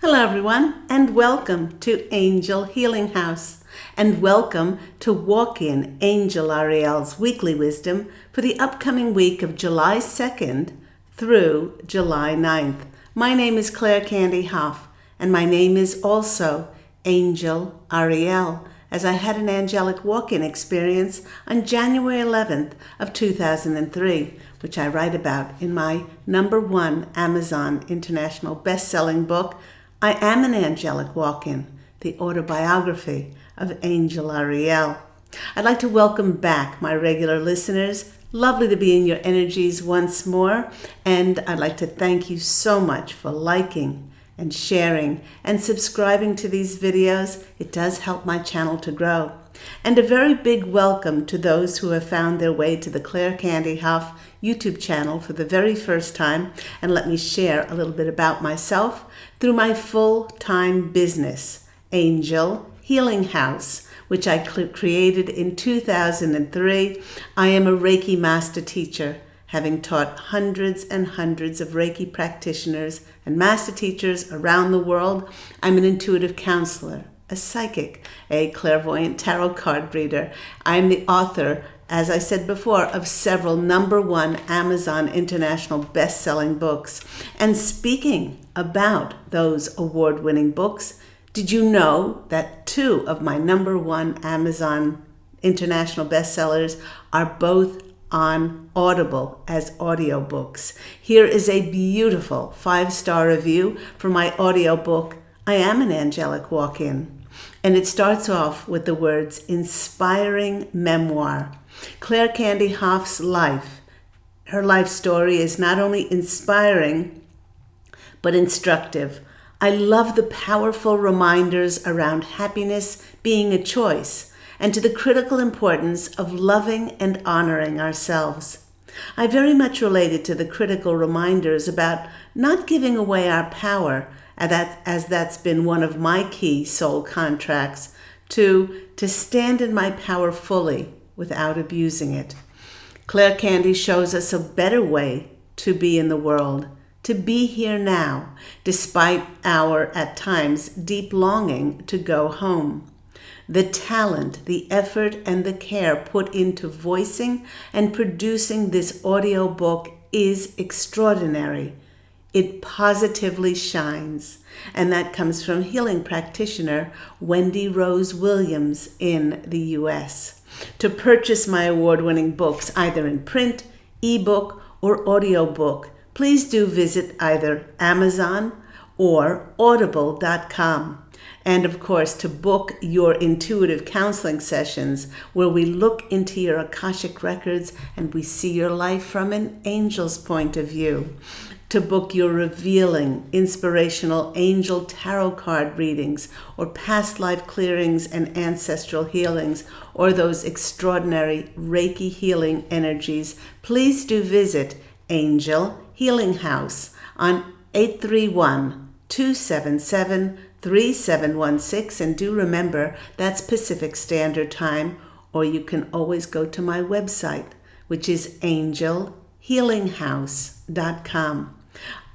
Hello everyone, and welcome to Angel Healing House, and welcome to Walk-In Angel Ariel's Weekly Wisdom for the upcoming week of July 2nd through July 9th. My name is Claire Candy Hoff, and my name is also Angel Ariel, as I had an angelic walk-in experience on January 11th of 2003, which I write about in my #1 Amazon International best-selling book, I Am an Angelic Walk-In, the autobiography of Angel Ariel. I'd like to welcome back my regular listeners. Lovely to be in your energies once more, and I'd like to thank you so much for liking and sharing and subscribing to these videos. It does help my channel to grow. And a very big welcome to those who have found their way to the Claire Candy Hoff YouTube channel for the very first time. And let me share a little bit about myself. Through my full-time business, Angel Healing House, which I created in 2003, I am a Reiki master teacher, having taught hundreds and hundreds of Reiki practitioners and master teachers around the world. I'm an intuitive counselor, a psychic, a clairvoyant tarot card reader. I'm the author, as I said before, of several #1 Amazon International best-selling books. And speaking about those award-winning books, did you know that 2 of my #1 Amazon International bestsellers are both on Audible as audiobooks? Here is a beautiful 5-star review for my audiobook, I Am an Angelic Walk-In. And it starts off with the words, inspiring memoir. Claire Candy Hoff's life, her life story is not only inspiring, but instructive. I love the powerful reminders around happiness being a choice, and to the critical importance of loving and honoring ourselves. I very much related to the critical reminders about not giving away our power, as that's been one of my key soul contracts, to stand in my power fully without abusing it. Claire Candy shows us a better way to be in the world, to be here now, despite our, at times, deep longing to go home. The talent, the effort, and the care put into voicing and producing this audiobook is extraordinary. It positively shines, and that comes from healing practitioner Wendy Rose Williams in the US. To purchase my award-winning books, either in print, ebook, or audiobook, please do visit either Amazon or audible.com. And of course, to book your intuitive counseling sessions, where we look into your Akashic records and we see your life from an angel's point of view. To book your revealing, inspirational angel tarot card readings, or past life clearings and ancestral healings, or those extraordinary Reiki healing energies, please do visit Angel Healing House on 831-277-3716, and do remember that's Pacific Standard Time, or you can always go to my website, which is angelhealinghouse.com.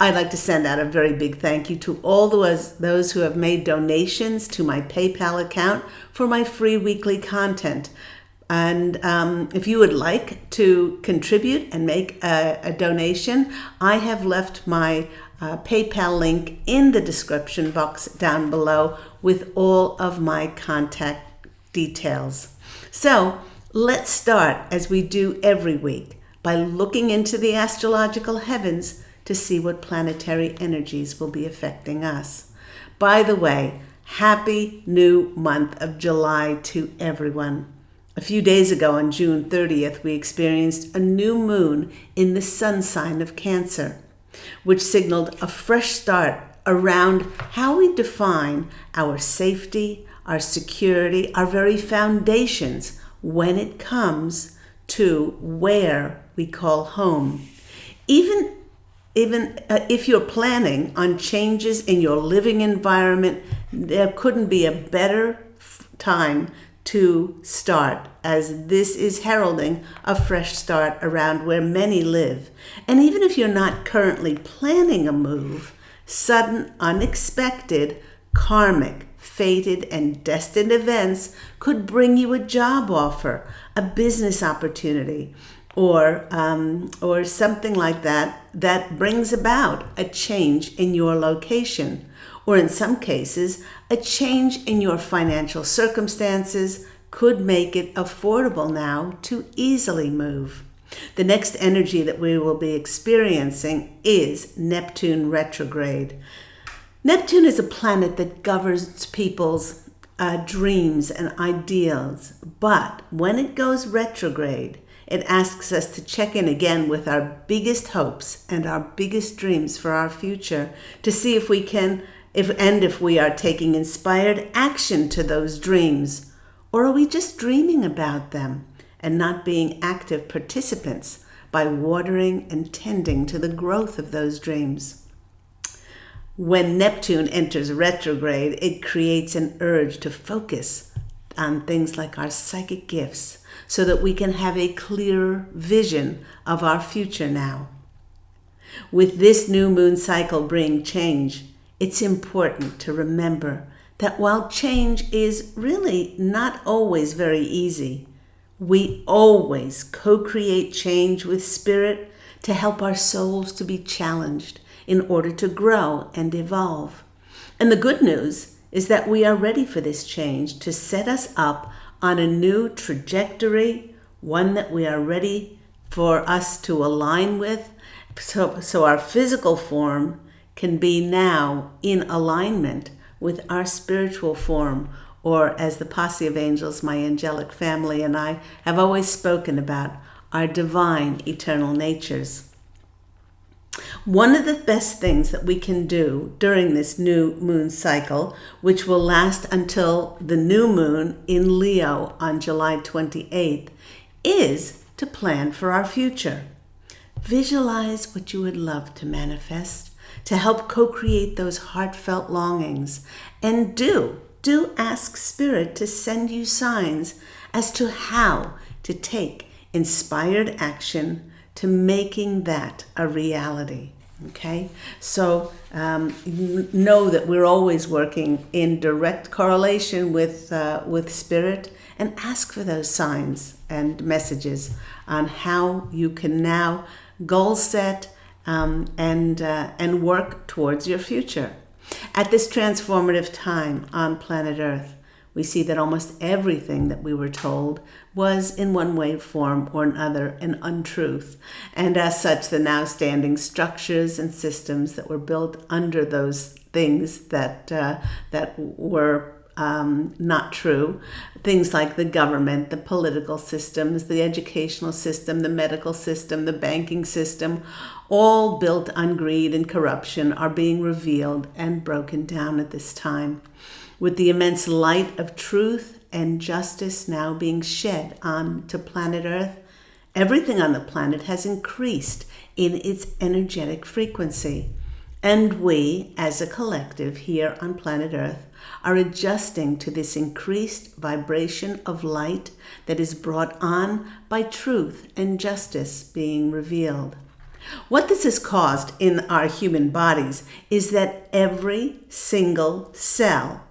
I'd like to send out a very big thank you to all those who have made donations to my PayPal account for my free weekly content. And if you would like to contribute and make a donation, I have left my PayPal link in the description box down below with all of my contact details. So let's start, as we do every week, by looking into the astrological heavens to see what planetary energies will be affecting us. By the way, happy new month of July to everyone. A few days ago on June 30th, we experienced a new moon in the sun sign of Cancer, which signaled a fresh start around how we define our safety, our security, our very foundations when it comes to where we call home. Even if you're planning on changes in your living environment, there couldn't be a better time to start, as this is heralding a fresh start around where many live. And even if you're not currently planning a move, Sudden, unexpected, karmic, fated, and destined events could bring you a job offer, a business opportunity, or something like that brings about a change in your location, or in some cases, a change in your financial circumstances could make it affordable now to easily move. The next energy that we will be experiencing is Neptune retrograde. Neptune is a planet that governs people's dreams and ideals, but when it goes retrograde, it asks us to check in again with our biggest hopes and our biggest dreams for our future to see if we can, if we are taking inspired action to those dreams, or are we just dreaming about them and not being active participants by watering and tending to the growth of those dreams. When Neptune enters retrograde, it creates an urge to focus on things like our psychic gifts so that we can have a clearer vision of our future now. With this new moon cycle bringing change, it's important to remember that while change is really not always very easy, we always co-create change with spirit to help our souls to be challenged in order to grow and evolve. And the good news is that we are ready for this change to set us up on a new trajectory, one that we are ready for us to align with, so our physical form can be now in alignment with our spiritual form, or as the posse of angels, my angelic family, and I have always spoken about, our divine eternal natures. One of the best things that we can do during this new moon cycle, which will last until the new moon in Leo on July 28th, is to plan for our future. Visualize what you would love to manifest to help co-create those heartfelt longings, and do ask Spirit to send you signs as to how to take inspired action to making that a reality. Okay, so know that we're always working in direct correlation with Spirit, and ask for those signs and messages on how you can now goal set and work towards your future. At this transformative time on planet Earth, we see that almost everything that we were told was in one way, form, or another an untruth. And as such, the now standing structures and systems that were built under those things that were not true, things like the government, the political systems, the educational system, the medical system, the banking system, all built on greed and corruption, are being revealed and broken down at this time. With the immense light of truth and justice now being shed onto planet Earth, everything on the planet has increased in its energetic frequency. And we, as a collective here on planet Earth, are adjusting to this increased vibration of light that is brought on by truth and justice being revealed. What this has caused in our human bodies is that every single cell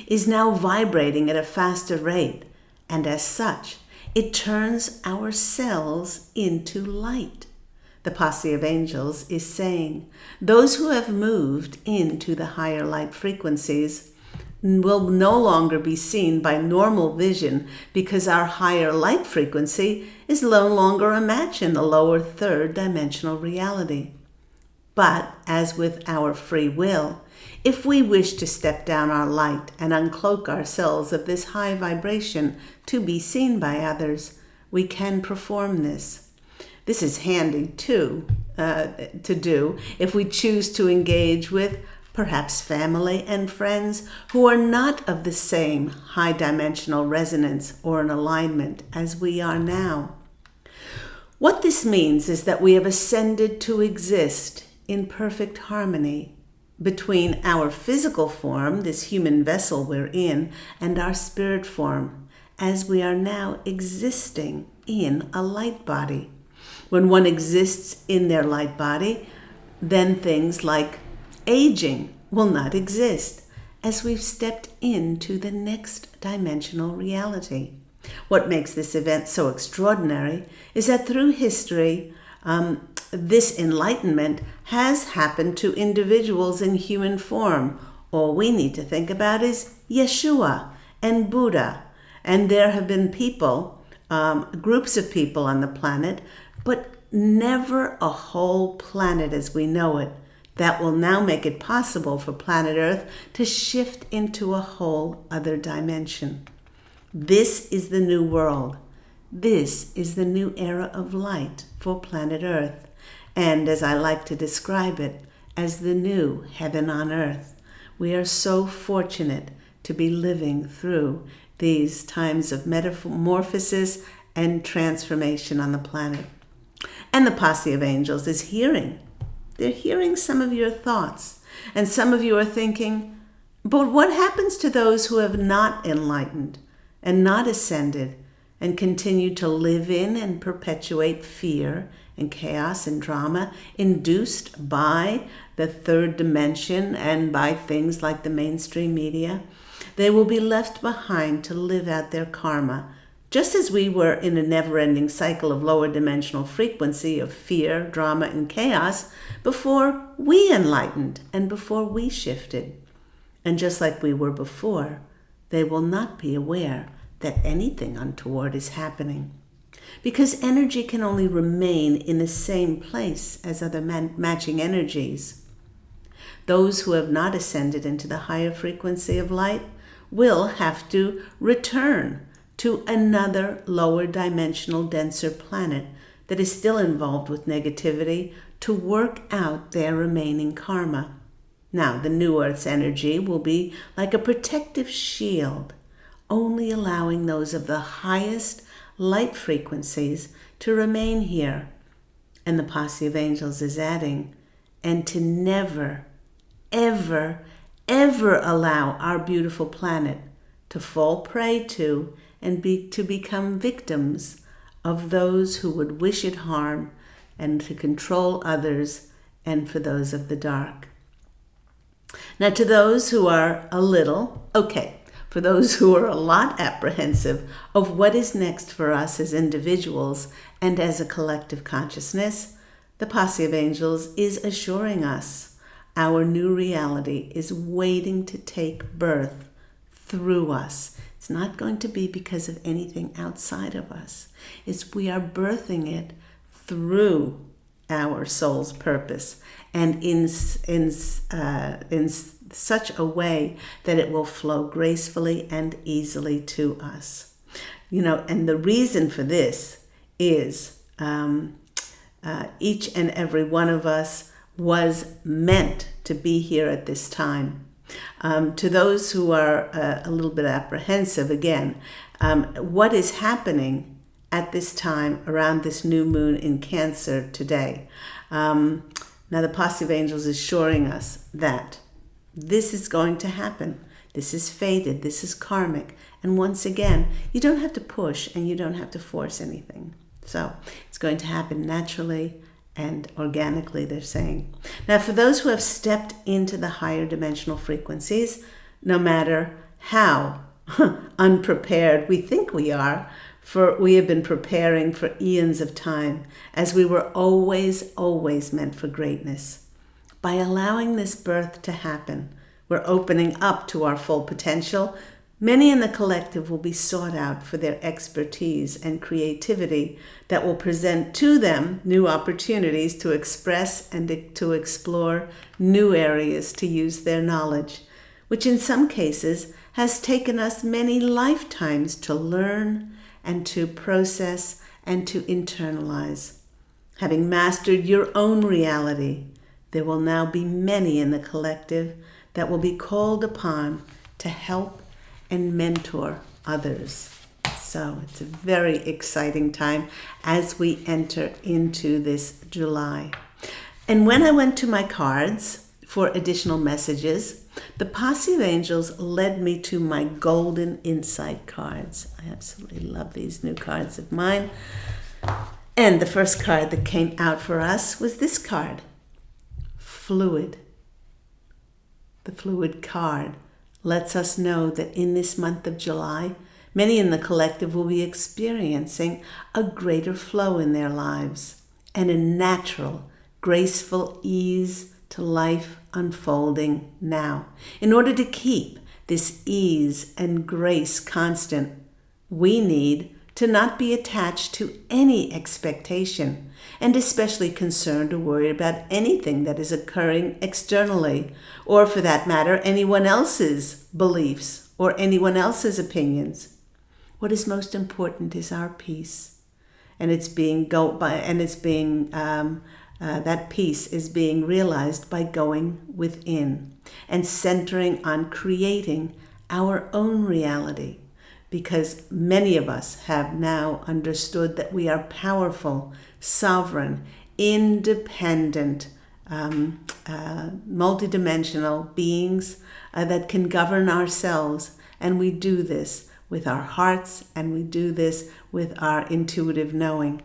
is now vibrating at a faster rate, and as such, it turns our cells into light. The posse of angels is saying those who have moved into the higher light frequencies will no longer be seen by normal vision, because our higher light frequency is no longer a match in the lower third dimensional reality. But as with our free will, if we wish to step down our light and uncloak ourselves of this high vibration to be seen by others, we can perform this. This is handy too to do if we choose to engage with perhaps family and friends who are not of the same high dimensional resonance or an alignment as we are now. What this means is that we have ascended to exist in perfect harmony between our physical form, this human vessel we're in, and our spirit form, as we are now existing in a light body. When one exists in their light body, then things like aging will not exist as we've stepped into the next dimensional reality. What makes this event so extraordinary is that through history, this enlightenment has happened to individuals in human form. All we need to think about is Yeshua and Buddha. And there have been people, groups of people on the planet, but never a whole planet as we know it, that will now make it possible for planet Earth to shift into a whole other dimension. This is the new world. This is the new era of light for planet Earth. And as I like to describe it, as the new heaven on earth. We are so fortunate to be living through these times of metamorphosis and transformation on the planet. And the posse of angels is hearing. They're hearing some of your thoughts. And some of you are thinking, but what happens to those who have not enlightened and not ascended and continue to live in and perpetuate fear and chaos and drama induced by the third dimension and by things like the mainstream media? They will be left behind to live out their karma, just as we were in a never-ending cycle of lower dimensional frequency of fear, drama, and chaos before we enlightened and before we shifted. And just like we were before, they will not be aware that anything untoward is happening, because energy can only remain in the same place as other matching energies. Those who have not ascended into the higher frequency of light will have to return to another lower dimensional, denser planet that is still involved with negativity to work out their remaining karma. Now, the new Earth's energy will be like a protective shield, only allowing those of the highest light frequencies to remain here. And the posse of angels is adding, and to never, ever, ever allow our beautiful planet to fall prey to and to become victims of those who would wish it harm and to control others and for those of the dark. Now, to those who are for those who are a lot apprehensive of what is next for us as individuals and as a collective consciousness, the posse of angels is assuring us our new reality is waiting to take birth through us. It's not going to be because of anything outside of us. We are birthing it through our soul's purpose, and in such a way that it will flow gracefully and easily to us. And the reason for this is each and every one of us was meant to be here at this time. To those who are a little bit apprehensive, again, what is happening at this time around this new moon in Cancer today? Now, the posse of angels is assuring us that this is going to happen. This is fated. This is karmic. And once again, you don't have to push and you don't have to force anything. So it's going to happen naturally and organically, they're saying. Now, for those who have stepped into the higher dimensional frequencies, no matter how unprepared we think we are, for we have been preparing for eons of time, as we were always meant for greatness. By allowing this birth to happen, we're opening up to our full potential. Many in the collective will be sought out for their expertise and creativity that will present to them new opportunities to express and to explore new areas to use their knowledge, which in some cases has taken us many lifetimes to learn and to process and to internalize. Having mastered your own reality, there will now be many in the collective that will be called upon to help and mentor others. So it's a very exciting time as we enter into this July. And when I went to my cards for additional messages, the posse of angels led me to my golden insight cards. I absolutely love these new cards of mine. And the first card that came out for us was this card, Fluid. the fluid card, lets us know that in this month of July, many in the collective will be experiencing a greater flow in their lives and a natural, graceful ease to life unfolding now. In order to keep this ease and grace constant, we need to not be attached to any expectation, and especially concerned or worried about anything that is occurring externally, or for that matter, anyone else's beliefs or anyone else's opinions. What is most important is our peace, and that peace is being realized by going within and centering on creating our own reality. Because many of us have now understood that we are powerful, sovereign, independent, multidimensional beings that can govern ourselves. And we do this with our hearts, and we do this with our intuitive knowing.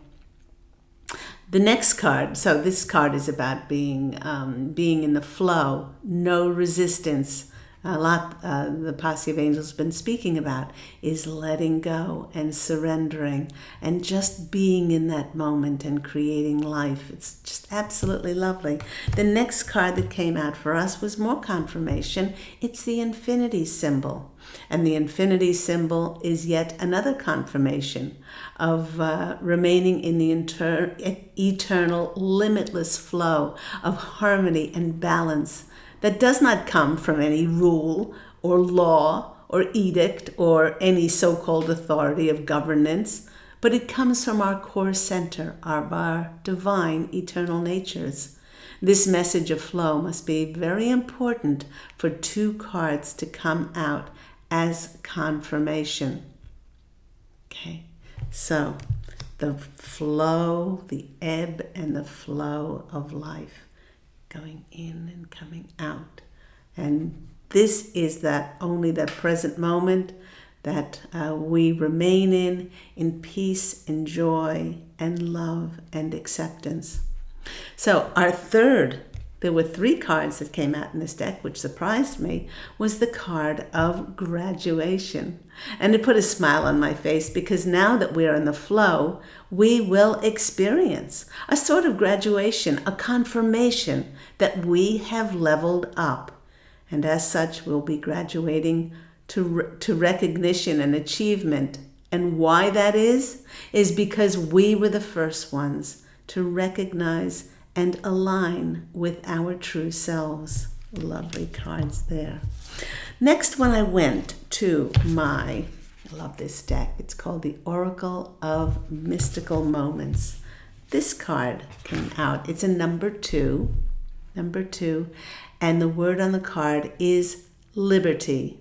The next card, so this card is about being in the flow, no resistance. A lot the Posse of Angels has been speaking about is letting go and surrendering and just being in that moment and creating life. It's just absolutely lovely. The next card that came out for us was more confirmation. It's the infinity symbol. And the infinity symbol is yet another confirmation of remaining in the eternal, limitless flow of harmony and balance that does not come from any rule or law or edict or any so-called authority of governance, but it comes from our core center, our divine eternal natures. This message of flow must be very important for two cards to come out as confirmation. Okay, so the flow, the ebb and the flow of life, going in and coming out. And this is that only that present moment that we remain in peace and joy and love and acceptance. So there were 3 cards that came out in this deck, which surprised me, was the card of graduation. And it put a smile on my face because now that we're in the flow, we will experience a sort of graduation, a confirmation that we have leveled up. And as such, we'll be graduating to recognition and achievement. And why that is because we were the first ones to recognize and align with our true selves. Lovely cards there. Next one, I went to I love this deck. It's called the Oracle of Mystical Moments. This card came out. It's a number 2, and the word on the card is liberty.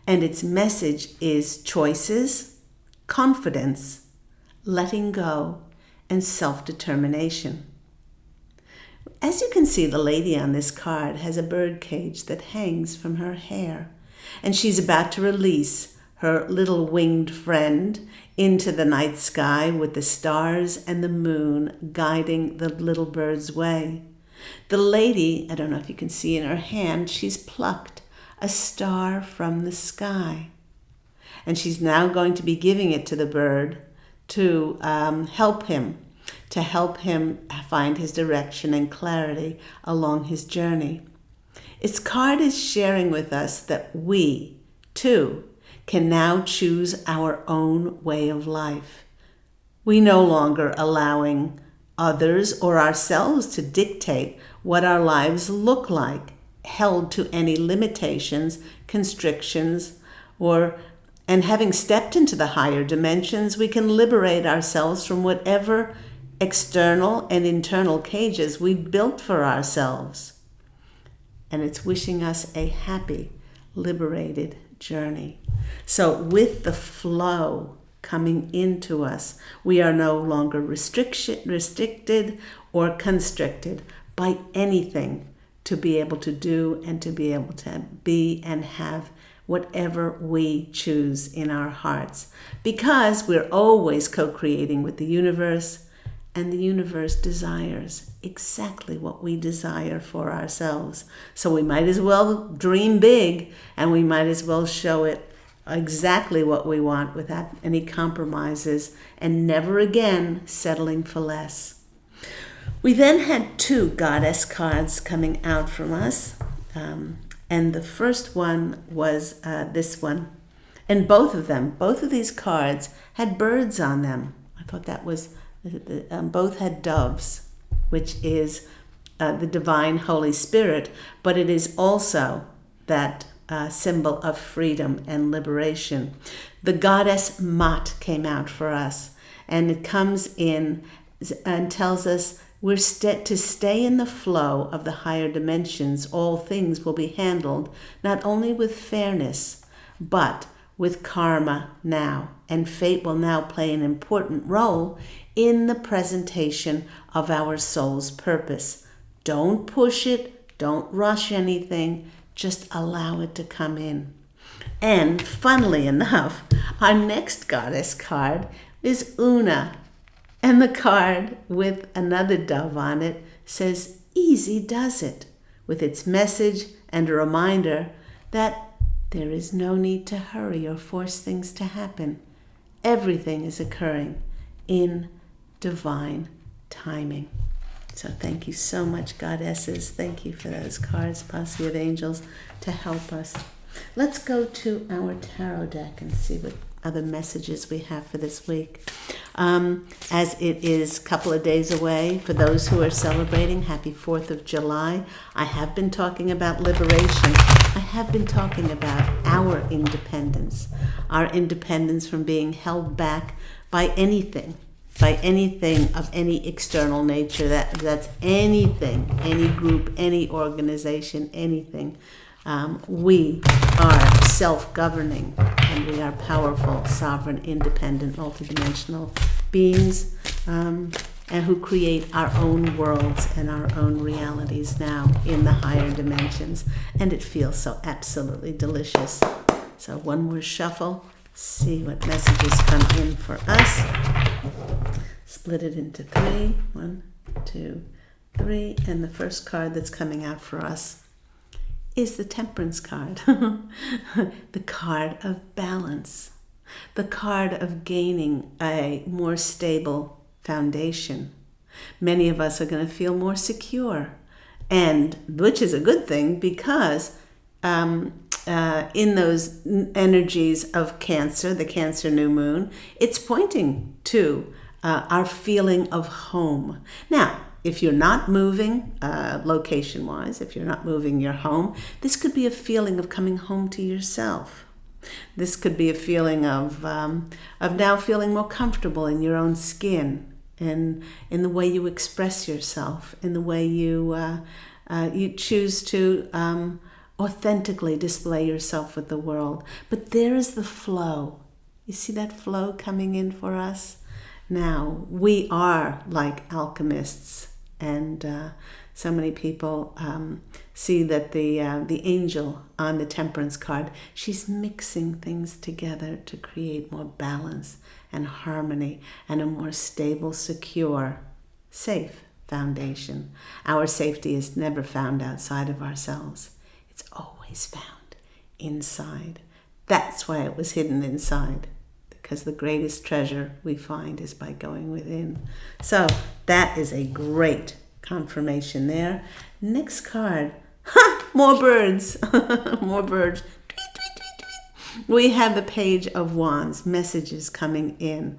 And its message is choices, confidence, letting go, and self-determination. As you can see, the lady on this card has a bird cage that hangs from her hair, and she's about to release her little winged friend into the night sky with the stars and the moon guiding the little bird's way. The lady, I don't know if you can see in her hand, she's plucked a star from the sky, and she's now going to be giving it to the bird to help him find his direction and clarity along his journey. Its card is sharing with us that we, too, can now choose our own way of life. We no longer allowing others or ourselves to dictate what our lives look like, held to any limitations, constrictions, and having stepped into the higher dimensions, we can liberate ourselves from whatever external and internal cages we built for ourselves. And it's wishing us a happy, liberated journey. So with the flow coming into us, we are no longer restricted or constricted by anything to be able to do and to be able to be and have whatever we choose in our hearts. Because we're always co-creating with the universe, And the universe desires exactly what we desire for ourselves. So we might as well dream big, and we might as well show it exactly what we want without any compromises, and never again settling for less. We then had 2 goddess cards coming out from us. And the first one was this one. And both of these cards had birds on them. I thought that was, both had doves, which is the divine Holy Spirit, but it is also that symbol of freedom and liberation. The goddess Mat came out for us, and it comes in and tells us we're to stay in the flow of the higher dimensions. All things will be handled not only with fairness, but with karma now. And fate will now play an important role in the presentation of our soul's purpose. Don't push it. Don't rush anything. Just allow it to come in. And funnily enough, our next goddess card is Una. And the card with another dove on it says, "Easy does it," with its message and a reminder that there is no need to hurry or force things to happen. Everything is occurring in divine timing. So thank you so much, goddesses. Thank you for those cards, posse of angels, to help us. Let's go to our tarot deck and see what other messages we have for this week. As it is a couple of days away, for those who are celebrating, happy 4th of July. I have been talking about liberation. I have been talking about our independence from being held back by anything of any external nature. That's anything, any group, any organization, anything. We are self-governing, and we are powerful, sovereign, independent, multidimensional beings, and who create our own worlds and our own realities now in the higher dimensions. And it feels so absolutely delicious. So one more shuffle, see what messages come in for us. Split it into 3. 1, 2, 3. And the first card that's coming out for us is the Temperance card, the card of balance, the card of gaining a more stable foundation. Many of us are going to feel more secure, and which is a good thing, because in those energies of Cancer, the Cancer new moon, it's pointing to our feeling of home. Now, if you're not moving, location-wise, if you're not moving your home, this could be a feeling of coming home to yourself. This could be a feeling of now feeling more comfortable in your own skin, and in the way you express yourself, in the way you choose to authentically display yourself with the world. But there is the flow. You see that flow coming in for us? Now, we are like alchemists, and so many people see that the angel on the Temperance card, she's mixing things together to create more balance and harmony and a more stable, secure, safe foundation. Our safety is never found outside of ourselves. It's always found inside. That's why it was hidden inside, because the greatest treasure we find is by going within. So that is a great confirmation there. Next card. More birds. More birds. Tweet, tweet, tweet, tweet. We have the Page of Wands. Messages coming in.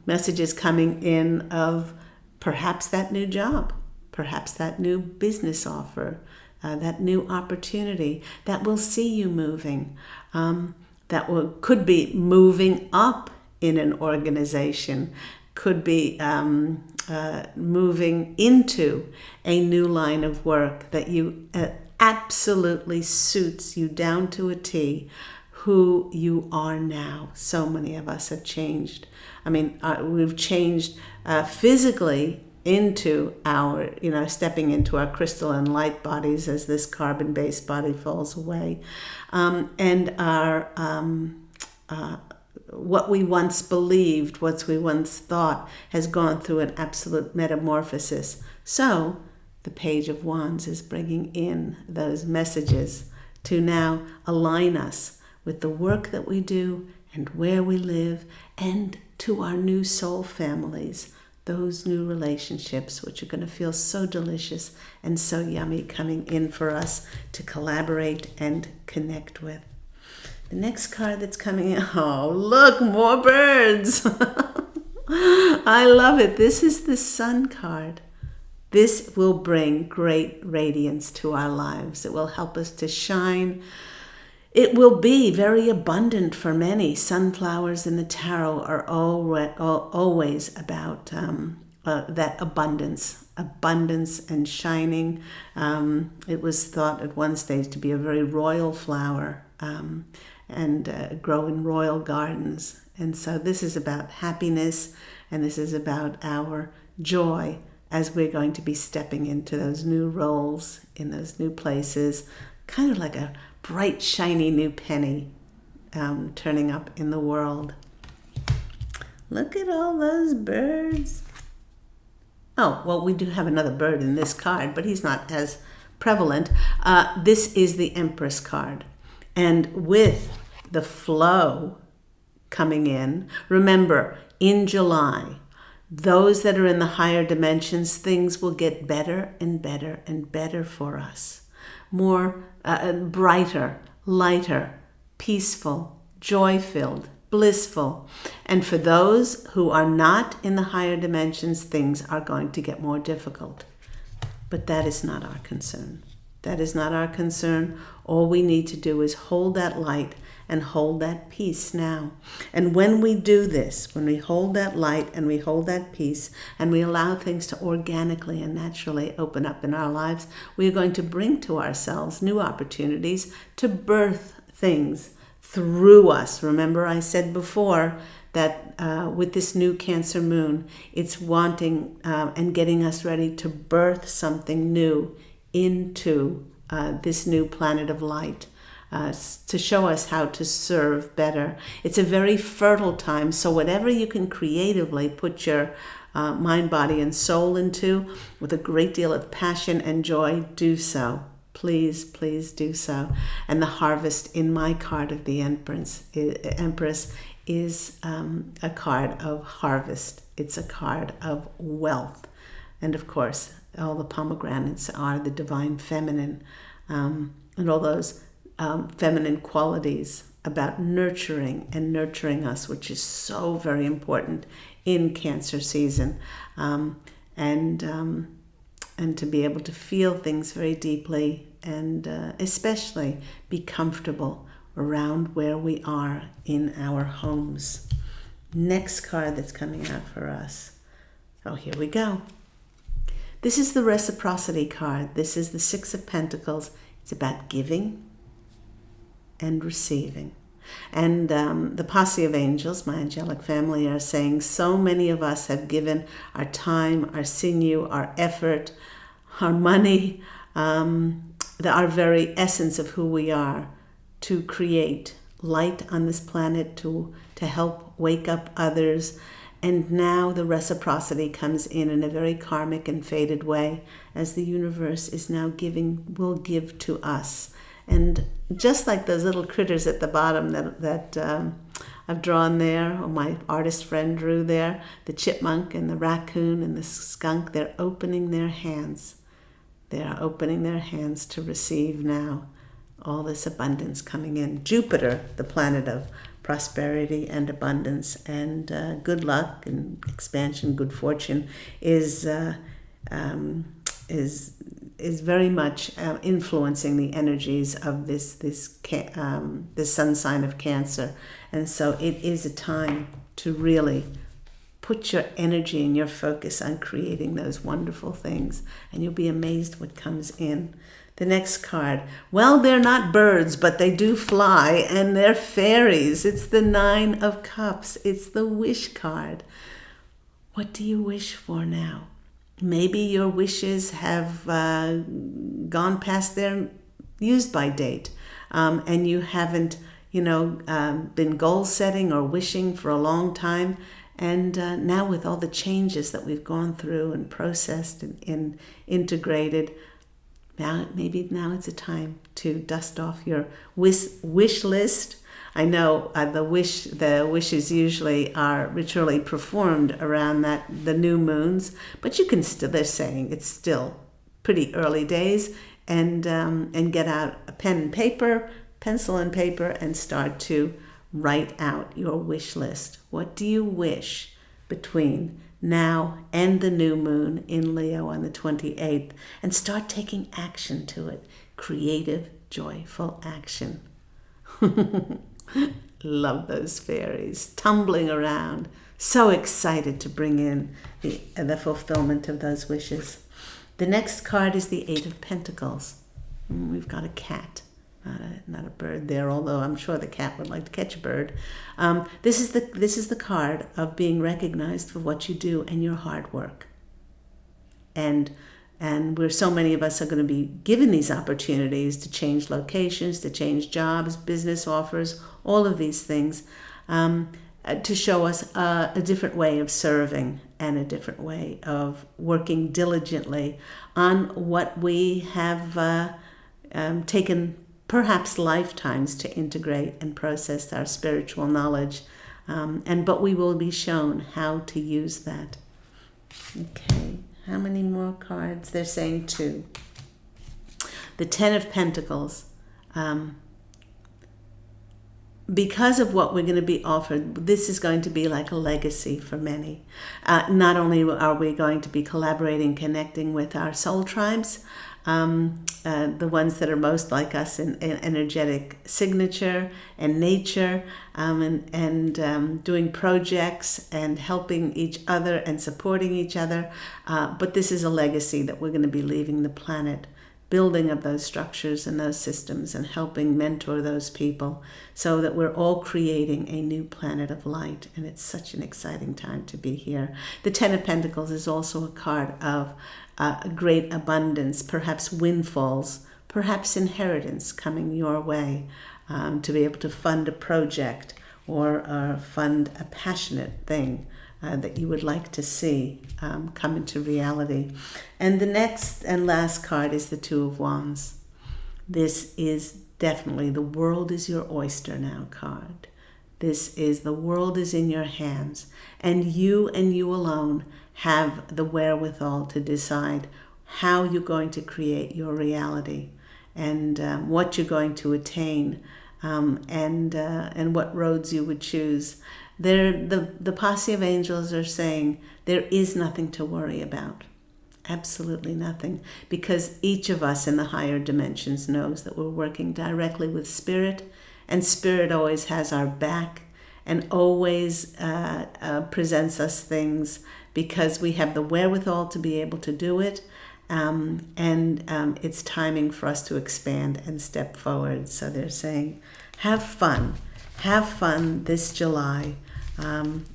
Messages coming in of perhaps that new job, perhaps that new business offer, that new opportunity that will see you moving. Could be moving up in an organization, could be moving into a new line of work that you absolutely suits you down to a T, who you are now. So many of us have changed. I mean, we've changed physically into our, stepping into our crystalline light bodies as this carbon-based body falls away. And our what we once believed, what we once thought, has gone through an absolute metamorphosis. So the Page of Wands is bringing in those messages to now align us with the work that we do and where we live, and to our new soul families, those new relationships which are going to feel so delicious and so yummy coming in for us to collaborate and connect with. The next card that's coming in, oh, look, more birds. I love it. This is the Sun card. This will bring great radiance to our lives. It will help us to shine. It will be very abundant for many. Sunflowers in the tarot are always about that abundance and shining. It was thought at one stage to be a very royal flower and grow in royal gardens. And so this is about happiness, and this is about our joy as we're going to be stepping into those new roles, in those new places, kind of like a bright, shiny new penny turning up in the world. Look at all those birds. Oh, well, we do have another bird in this card, but he's not as prevalent. This is the Empress card. And with the flow coming in, remember, in July, those that are in the higher dimensions, things will get better and better and better for us. More brighter, lighter, peaceful, joy-filled, blissful. And for those who are not in the higher dimensions, things are going to get more difficult. But that is not our concern. That is not our concern. All we need to do is hold that light and hold that peace now. And when we do this, when we hold that light and we hold that peace and we allow things to organically and naturally open up in our lives, we are going to bring to ourselves new opportunities to birth things through us. Remember, I said before that with this new Cancer moon, it's wanting and getting us ready to birth something new into this new planet of light. To show us how to serve better. It's a very fertile time, so whatever you can creatively put your mind, body, and soul into with a great deal of passion and joy, do so. Please, please do so. And the harvest in my card of the Empress is a card of harvest. It's a card of wealth. And of course, all the pomegranates are the divine feminine, and all those feminine qualities about nurturing and nurturing us, which is so very important in Cancer season, and to be able to feel things very deeply and especially be comfortable around where we are in our homes. Next card that's coming out for us. Oh, here we go. This is the Reciprocity card. This is the Six of Pentacles. It's about giving and receiving. And the posse of angels, my angelic family, are saying so many of us have given our time, our sinew, our effort, our money, our very essence of who we are, to create light on this planet, to help wake up others. And now the reciprocity comes in a very karmic and fated way, as the universe is now will give to us. And just like those little critters at the bottom that I've drawn there, or my artist friend drew there, the chipmunk and the raccoon and the skunk, they're opening their hands. They are opening their hands to receive now all this abundance coming in. Jupiter, the planet of prosperity and abundance and good luck and expansion, good fortune, is very much influencing the energies of this sun sign of Cancer. And so it is a time to really put your energy and your focus on creating those wonderful things, and you'll be amazed what comes in. The next card, well, they're not birds, but they do fly, and they're fairies. It's the Nine of Cups. It's the wish card. What do you wish for now? Maybe your wishes have gone past their use-by date, and you haven't been goal setting or wishing for a long time. And now with all the changes that we've gone through and processed and integrated, maybe now it's a time to dust off your wish list. I know the wishes usually are ritually performed around the new moons, but you can still, they're saying it's still pretty early days, and get out a pencil and paper, and start to write out your wish list. What do you wish between now and the new moon in Leo on the 28th? And start taking action to it. Creative, joyful action. Love those fairies tumbling around, so excited to bring in the fulfillment of those wishes. The next card is the Eight of Pentacles. We've got a cat, not a bird there, although I'm sure the cat would like to catch a bird. This is the card of being recognized for what you do and your hard work. And where so many of us are going to be given these opportunities to change locations, to change jobs, business offers, all of these things, to show us a different way of serving and a different way of working diligently on what we have taken perhaps lifetimes to integrate and process our spiritual knowledge. But we will be shown how to use that. Okay. How many more cards? They're saying 2. The Ten of Pentacles. Because of what we're going to be offered, this is going to be like a legacy for many. Not only are we going to be collaborating, connecting with our soul tribes, the ones that are most like us in energetic signature and nature, and doing projects and helping each other and supporting each other. But this is a legacy that we're going to be leaving the planet, building of those structures and those systems and helping mentor those people so that we're all creating a new planet of light. And it's such an exciting time to be here. The Ten of Pentacles is also a card of a great abundance, perhaps windfalls, perhaps inheritance coming your way, to be able to fund a project or fund a passionate thing that you would like to see come into reality. And the next and last card is the Two of Wands. This is definitely the world is your oyster now card. This is the world is in your hands, and you alone have the wherewithal to decide how you're going to create your reality, and what you're going to attain, and what roads you would choose. The posse of angels are saying there is nothing to worry about. Absolutely nothing. Because each of us in the higher dimensions knows that we're working directly with Spirit, and Spirit always has our back and always presents us things because we have the wherewithal to be able to do it. It's timing for us to expand and step forward. So they're saying, have fun this July.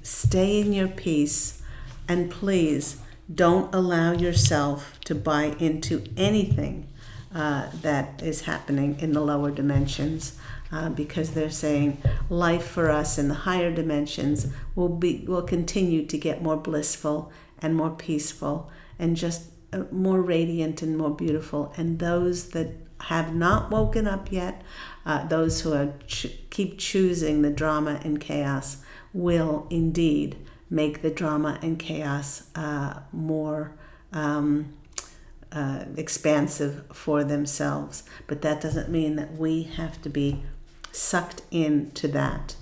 Stay in your peace, and please don't allow yourself to buy into anything that is happening in the lower dimensions, because they're saying life for us in the higher dimensions will continue to get more blissful and more peaceful and just more radiant and more beautiful. And those that have not woken up yet, those who are keep choosing the drama and chaos, will indeed make the drama and chaos more expansive for themselves. But that doesn't mean that we have to be sucked into that.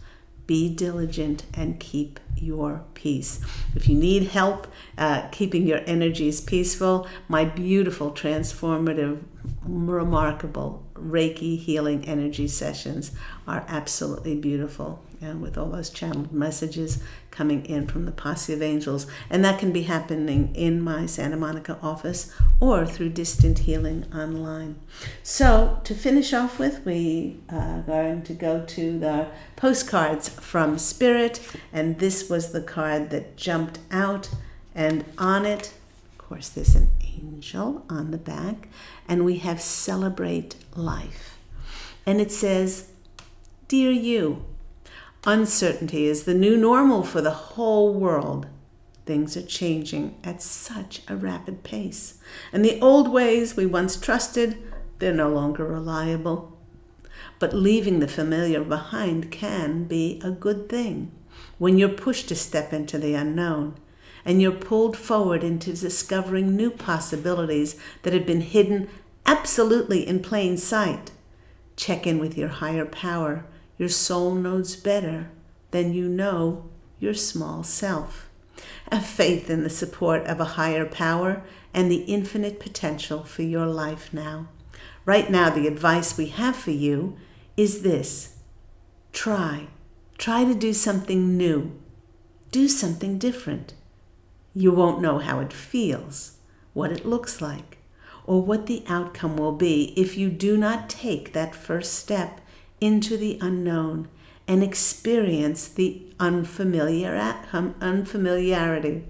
Be diligent and keep your peace. If you need help keeping your energies peaceful, my beautiful, transformative, remarkable Reiki healing energy sessions are absolutely beautiful, and with all those channeled messages coming in from the posse of angels. And that can be happening in my Santa Monica office or through distant healing online. So to finish off with, we are going to go to the postcards from Spirit, and this was the card that jumped out, and on it, of course, there's an angel on the back, and we have celebrate life. And it says, Dear you, uncertainty is the new normal for the whole world. Things are changing at such a rapid pace, and the old ways we once trusted, they're no longer reliable. But leaving the familiar behind can be a good thing when you're pushed to step into the unknown, and you're pulled forward into discovering new possibilities that have been hidden absolutely in plain sight. Check in with your higher power. Your soul knows better than you know your small self. Have faith in the support of a higher power and the infinite potential for your life now. Right now, the advice we have for you is this. Try to do something new. Do something different. You won't know how it feels, what it looks like, or what the outcome will be if you do not take that first step into the unknown and experience the unfamiliarity.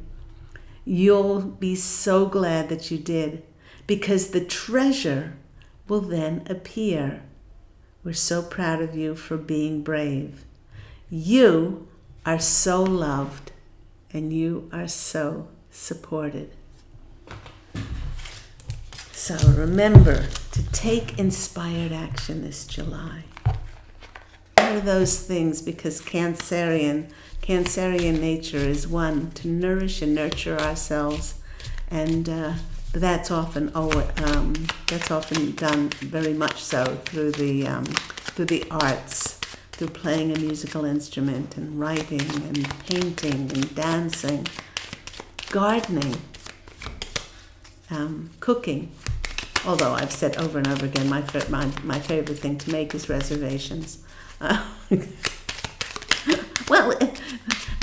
You'll be so glad that you did, because the treasure will then appear. We're so proud of you for being brave. You are so loved, and you are so supported. So remember to take inspired action this July. What are those things? Because Cancerian nature is one to nourish and nurture ourselves, and that's often done very much so through the arts, through playing a musical instrument and writing and painting and dancing, gardening, cooking. Although I've said over and over again, my favorite thing to make is reservations. Well,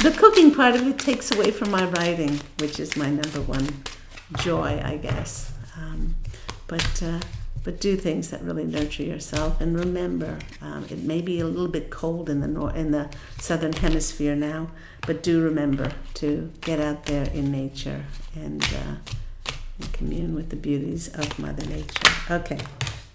the cooking part of it takes away from my writing, which is my number one joy, I guess. But do things that really nurture yourself, and remember, it may be a little bit cold in the southern hemisphere now, but do remember to get out there in nature and commune with the beauties of Mother Nature. Okay,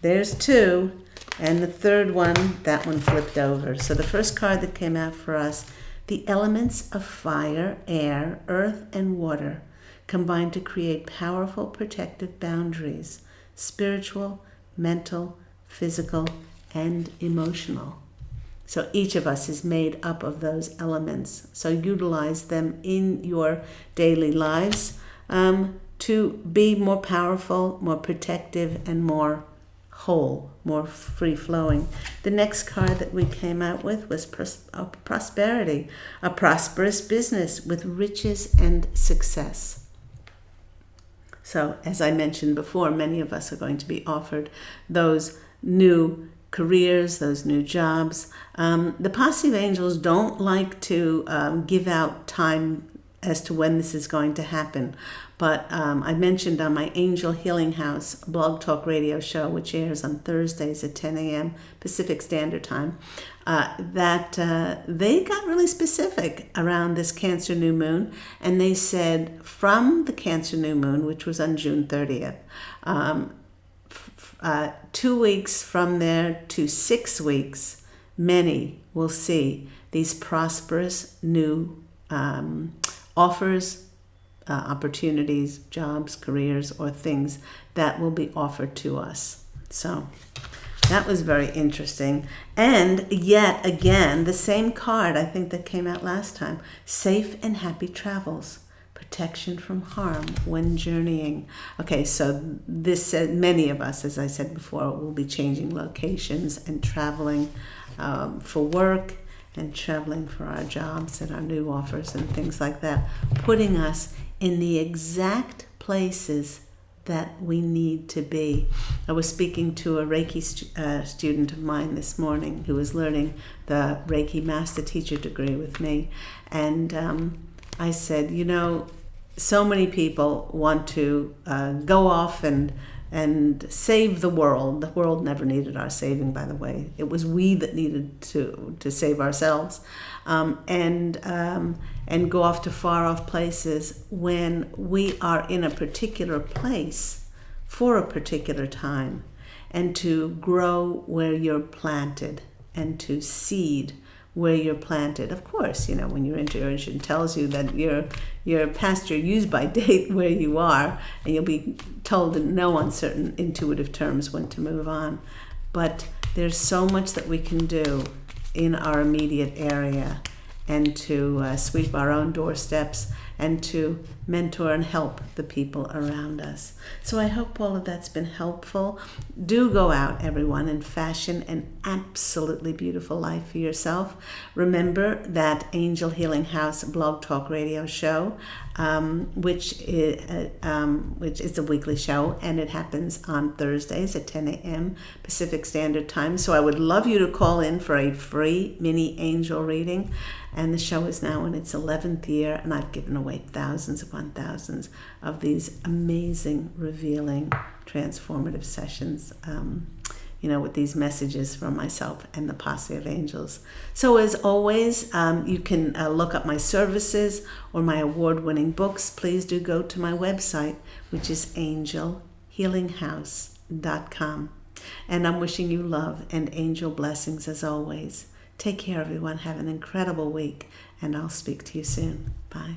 there's two. And the third one, that one flipped over. So the first card that came out for us, the elements of fire, air, earth, and water combine to create powerful protective boundaries, spiritual, mental, physical, and emotional. So each of us is made up of those elements. So utilize them in your daily lives to be more powerful, more protective, and more whole, more free-flowing. The next card that we came out with was prosperity, a prosperous business with riches and success. So, as I mentioned before, many of us are going to be offered those new careers, those new jobs. The Posse of Angels don't like to give out time as to when this is going to happen. But I mentioned on my Angel Healing House blog talk radio show, which airs on Thursdays at 10 a.m. Pacific Standard Time, that they got really specific around this Cancer new moon. And they said from the Cancer new moon, which was on June 30th, 2 weeks from there to 6 weeks, many will see these prosperous new offers, opportunities, jobs, careers, or things that will be offered to us. So that was very interesting. And yet again, the same card I think that came out last time, safe and happy travels, protection from harm when journeying. Okay, so this said many of us, as I said before, will be changing locations and traveling for work and traveling for our jobs and our new offers and things like that, putting us in the exact places that we need to be. I was speaking to a Reiki student of mine this morning who was learning the Reiki Master Teacher degree with me, and I said, so many people want to go off and save the world. The world never needed our saving, by the way. It was we that needed to save ourselves, and go off to far off places when we are in a particular place for a particular time, and to grow where you're planted. and to seed where you're planted. Of course, when your intuition tells you that you're past your use-by date where you are, and you'll be told to know on certain intuitive terms when to move on. But there's so much that we can do in our immediate area, and to sweep our own doorsteps, and to mentor and help the people around us. So I hope all of that's been helpful. Do go out, everyone, and fashion an absolutely beautiful life for yourself. Remember that Angel Healing House Blog Talk Radio show, which is a weekly show, and it happens on Thursdays at 10 a.m. Pacific Standard Time. So I would love you to call in for a free mini angel reading. And the show is now in its 11th year, and I've given away thousands upon thousands of these amazing, revealing, transformative sessions, with these messages from myself and the posse of angels. So as always, you can look up my services or my award-winning books. Please do go to my website, which is angelhealinghouse.com. And I'm wishing you love and angel blessings as always. Take care, everyone. Have an incredible week, and I'll speak to you soon. Bye.